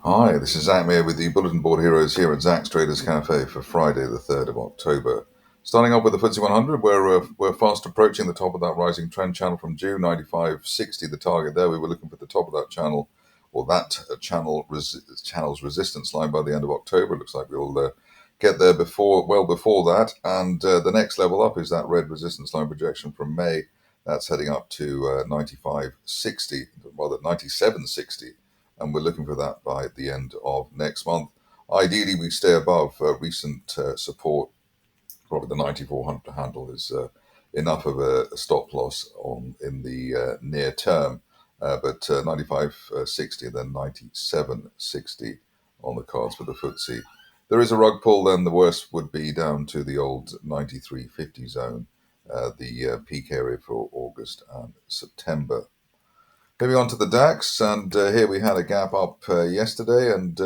Hi, this is Zach Mayer with the Bulletin Board Heroes here at Zach's Traders Cafe for Friday, the 3rd of October. Starting off with the FTSE 100, we're fast approaching the top of that rising trend channel from June, 95.60, the target there. We were looking for the top of that channel, or that channel's resistance line by the end of October. Looks like we'll get there well before that. And the next level up is that red resistance line projection from May. That's heading up to 95.60, rather 97.60, and we're looking for that by the end of next month. Ideally, we stay above recent support. Probably the 9400 handle is enough of a stop loss on in the near term, but 95.60 and then 97.60 on the cards for the FTSE. There is a rug pull, then the worst would be down to the old 93.50 zone, the peak area for August and September. Moving on to the DAX, and here we had a gap up yesterday, and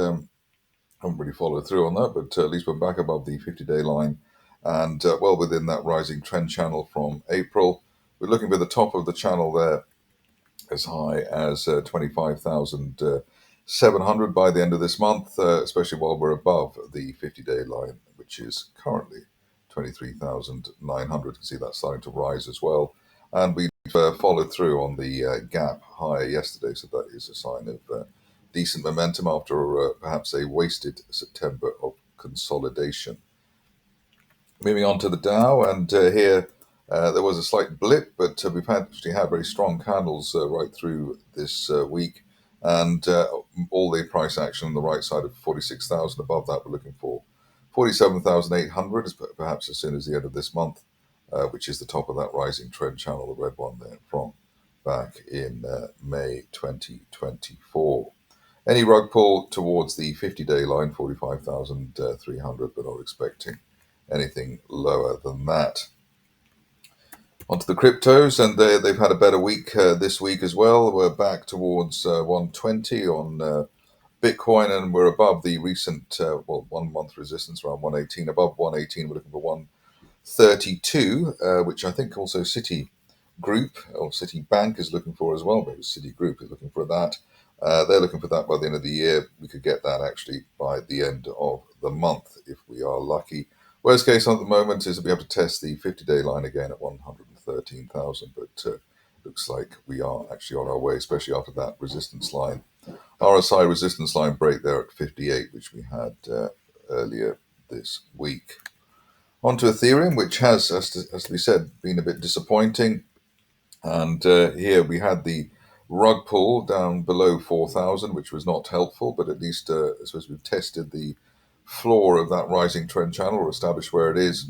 haven't really followed through on that, but at least we're back above the 50-day line and well within that rising trend channel from April. We're looking for the top of the channel there as high as 25,700 by the end of this month, especially while we're above the 50-day line, which is currently 23,900. You can see that starting to rise as well. And we followed through on the gap higher yesterday, so that is a sign of decent momentum after perhaps a wasted September of consolidation. Moving on to the Dow, and here there was a slight blip, but we've actually had very strong candles right through this week, and all the price action on the right side of 46,000. Above that, we're looking for 47,800, perhaps as soon as the end of this month, which is the top of that rising trend channel, the red one there from back in May 2024. Any rug pull towards the 50-day line, 45,300, but not expecting anything lower than that. Onto the cryptos, and they've had a better week this week as well. We're back towards 120 on Bitcoin, and we're above the recent 1 month resistance around 118. Above 118, we're looking for 132, which I think also Citi Group or Citibank is looking for as well. Maybe Citi Group is looking for that. They're looking for that by the end of the year. We could get that actually by the end of the month if we are lucky. Worst case at the moment is that we have to test the 50-day line again at 113,000, but looks like we are actually on our way, especially after that resistance line. RSI resistance line break there at 58, which we had earlier this week. Onto Ethereum, which has, as to be said, been a bit disappointing. And here we had the rug pull down below 4,000, which was not helpful, but at least I suppose we've tested the floor of that rising trend channel or established where it is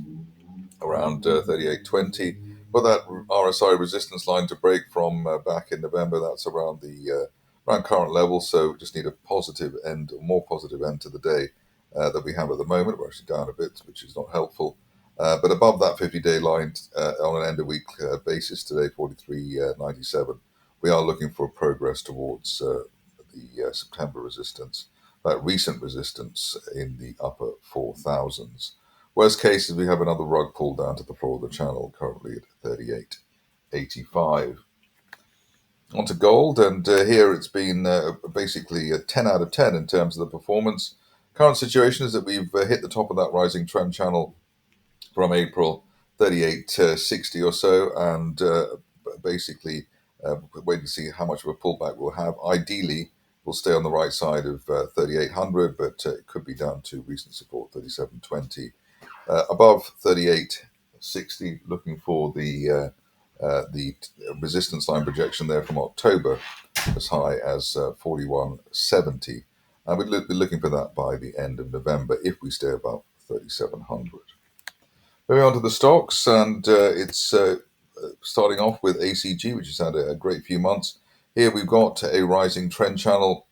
around 38.20. But that RSI resistance line to break from back in November, that's around the around current levels. So just need a positive end, a more positive end to the day that we have at the moment. We're actually down a bit, which is not helpful. But above that 50-day line on an end of week basis today, 43.97, we are looking for progress towards the September resistance, that recent resistance in the upper 4,000s. Worst case is we have another rug pull down to the floor of the channel, currently at 38.85. Onto gold, and here it's been basically a 10 out of 10 in terms of the performance. Current situation is that we've hit the top of that rising trend channel from April, 38.60 or so, and basically wait and see how much of a pullback we'll have. Ideally, we'll stay on the right side of 3,800, but it could be down to recent support, 37.20. Above 38.60, looking for the resistance line projection there from October, as high as 41.70. And we'd be looking for that by the end of November if we stay above 3,700. Moving on to the stocks, and it's starting off with ACG, which has had a great few months. Here we've got a rising trend channel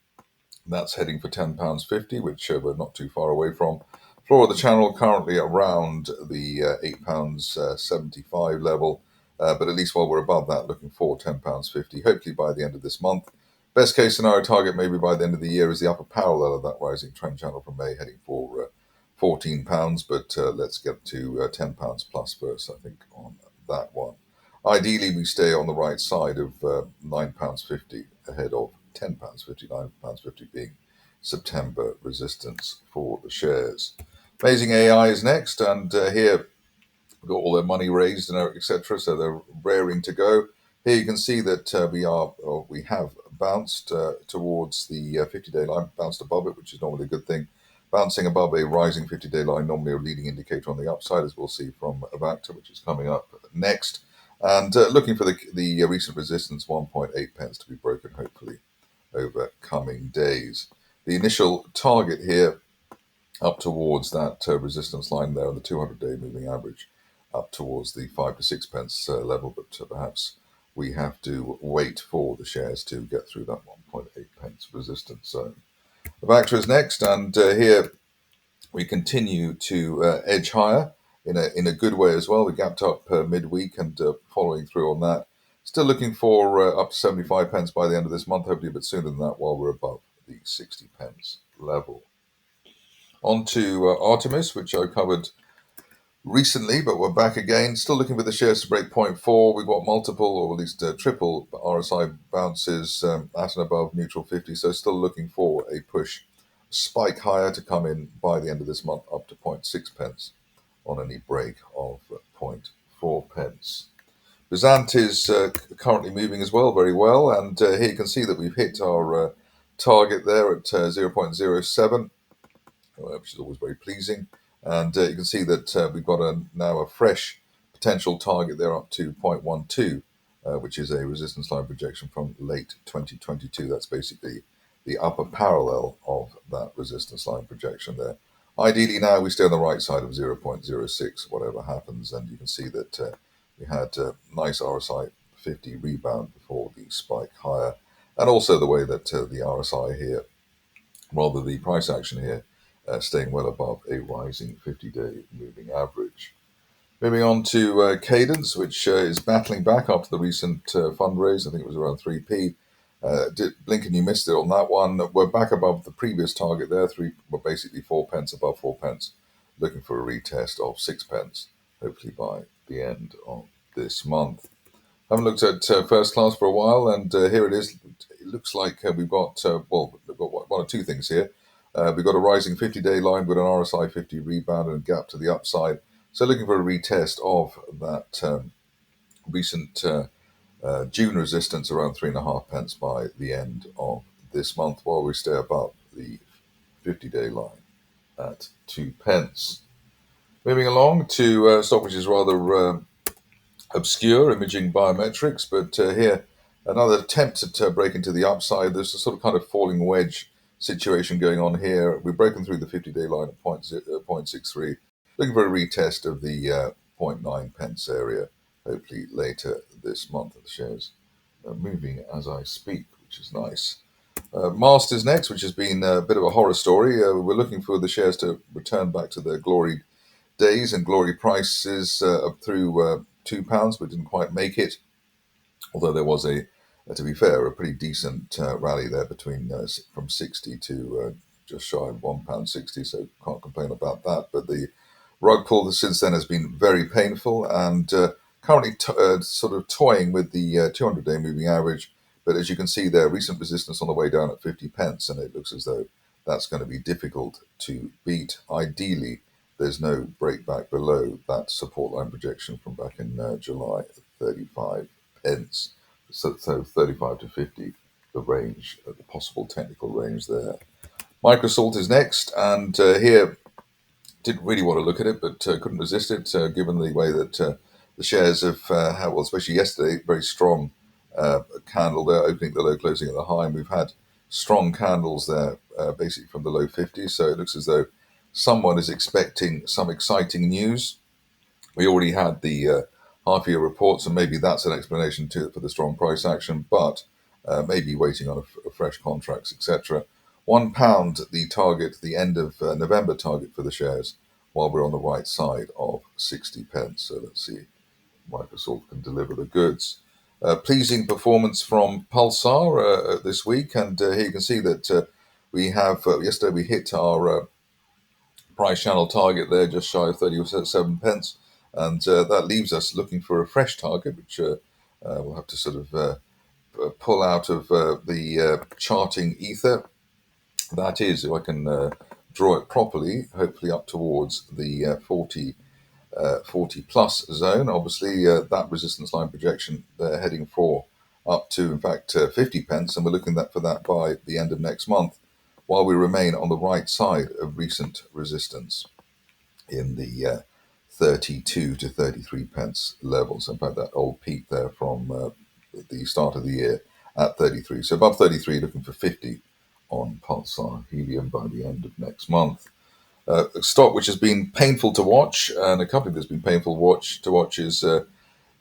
that's heading for £10.50, which we're not too far away from. Floor of the channel currently around the £8.75 level, but at least while we're above that, looking for £10.50, hopefully by the end of this month. Best case scenario target maybe by the end of the year is the upper parallel of that rising trend channel from May, heading for £14, but let's get to £10 plus first, I think, on that one. Ideally, we stay on the right side of £9.50 ahead of £10.50, £9.50 being September resistance for the shares. Amazing AI is next, and here we've got all their money raised and etc. So they're raring to go. Here you can see that we have bounced towards the 50-day line, bounced above it, which is normally a good thing. Bouncing above a rising 50-day line, normally a leading indicator on the upside, as we'll see from Avacta, which is coming up next. And looking for the recent resistance, 1.8 pence to be broken, hopefully, over coming days. The initial target here up towards that resistance line there on the 200-day moving average, up towards the 5 to 6 pence level, but perhaps we have to wait for the shares to get through that 1.8 pence resistance zone. The Avacta is next, and here we continue to edge higher in a good way as well. We gapped up midweek and following through on that. Still looking for up to 75 pence by the end of this month, hopefully a bit sooner than that, while we're above the 60 pence level. On to Artemis, which I covered recently, but we're back again. Still looking for the shares to break 0.4. We've got multiple, or at least triple RSI bounces at and above neutral 50. So still looking for a push spike higher to come in by the end of this month up to 0.6 pence on any break of 0.4 pence. Bezant is currently moving as well, very well. And here you can see that we've hit our target there at 0.07. Which is always very pleasing. And you can see that we've got now a fresh potential target there up to 0.12, which is a resistance line projection from late 2022. That's basically the upper parallel of that resistance line projection there. Ideally now we stay on the right side of 0.06, whatever happens. And you can see that we had a nice RSI 50 rebound before the spike higher. And also the way that the RSI here, rather the price action here, staying well above a rising 50-day moving average. Moving on to Cadence, which is battling back after the recent fundraise. I think it was around 3p. Blinken, you missed it on that one. We're back above the previous target there. We're basically 4 pence above 4 pence. Looking for a retest of 6 pence, hopefully by the end of this month. Haven't looked at first class for a while, and here it is. It looks like we've got we've got one or two things here. We've got a rising 50-day line with an RSI 50 rebound and a gap to the upside. So looking for a retest of that recent June resistance around 3.5 pence by the end of this month, while we stay above the 50-day line at 2 pence. Moving along to a stock which is rather obscure, imaging biometrics, but here another attempt at break into the upside. There's a sort of kind of falling wedge situation going on here. We've broken through the 50-day line at 0.63, looking for a retest of the 0.9 pence area, hopefully later this month. The shares moving as I speak, which is nice. Mast is next, which has been a bit of a horror story. We're looking for the shares to return back to their glory days and glory prices up through £2, but didn't quite make it. Although there was to be fair, a pretty decent rally there between from 60 to just shy of £1.60, so can't complain about that. But the rug pull since then has been very painful, and currently sort of toying with the 200-day moving average. But as you can see there, recent resistance on the way down at 50 pence, and it looks as though that's going to be difficult to beat. Ideally, there's no break back below that support line projection from back in July at 35 pence. So 35 to 50, the range, the possible technical range there. MicroSalt is next, and here didn't really want to look at it, but couldn't resist it, given the way that the shares have had, well, especially yesterday, very strong candle there, opening the low, closing at the high, and we've had strong candles there, basically from the low 50s, so it looks as though someone is expecting some exciting news. We already had the half-year reports, and maybe that's an explanation for the strong price action, but maybe waiting on a fresh contracts, etc. £1, the target, the end of November target for the shares, while we're on the right side of 60 pence. So let's see if Microsoft can deliver the goods. Pleasing performance from Pulsar this week, and here you can see that we have, yesterday we hit our price channel target there, just shy of 37 pence. And that leaves us looking for a fresh target, which we'll have to sort of pull out of the charting ether. That is, if I can draw it properly, hopefully up towards the 40 plus zone. Obviously, that resistance line projection they're heading for up to, in fact, 50 pence, and we're looking for that by the end of next month, while we remain on the right side of recent resistance in the 32 to 33 pence levels. In fact, that old peak there from the start of the year at 33. So above 33, looking for 50 on Pulsar Helium by the end of next month. A stock which has been painful to watch, and a company that's been painful to watch is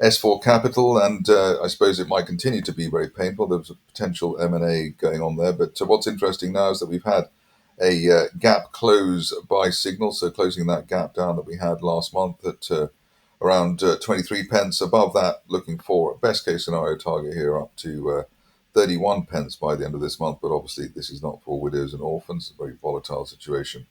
S4 Capital, and I suppose it might continue to be very painful. There's a potential M&A going on there, but what's interesting now is that we've had a gap close by signal, so closing that gap down that we had last month at around 23 pence. Above that, looking for a best case scenario target here up to 31 pence by the end of this month, but obviously this is not for widows and orphans, a very volatile situation.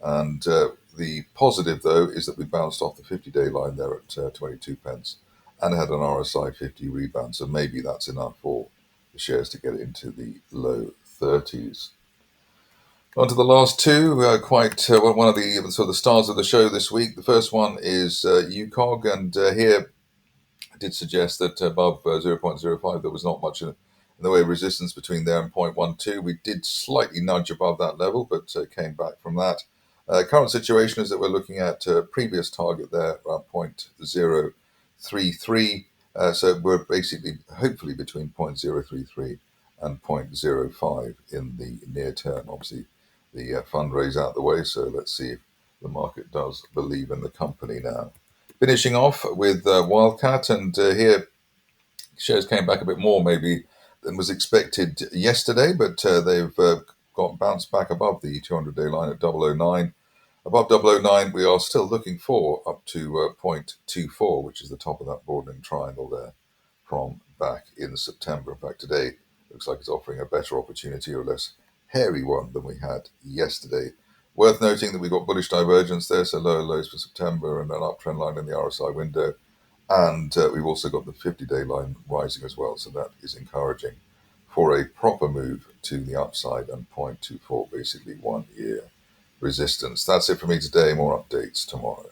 And the positive, though, is that we bounced off the 50-day line there at 22 pence and had an RSI 50 rebound. So maybe that's enough for the shares to get into the low 30s. On to the last two, one of the sort of the stars of the show this week. The first one is UCOG, and here I did suggest that above 0.05 there was not much in the way of resistance between there and 0.12. We did slightly nudge above that level, but came back from that. Current situation is that we're looking at a previous target there around 0.033. So we're basically, hopefully, between 0.033 and 0.05 in the near term. Obviously, the fundraise out the way, so let's see if the market does believe in the company now. Finishing off with Wildcat, and here shares came back a bit more maybe than was expected yesterday, but they've got bounced back above the 200-day line at 009. Above 009, we are still looking for up to 0.24, which is the top of that broadening triangle there from back in September. In fact, today looks like it's offering a better opportunity, or less hairy one, than we had yesterday. Worth noting that we've got bullish divergence there, so lower lows for September and an uptrend line in the RSI window. And we've also got the 50-day line rising as well, so that is encouraging for a proper move to the upside and 0.24, basically 1 year resistance. That's it for me today. More updates tomorrow.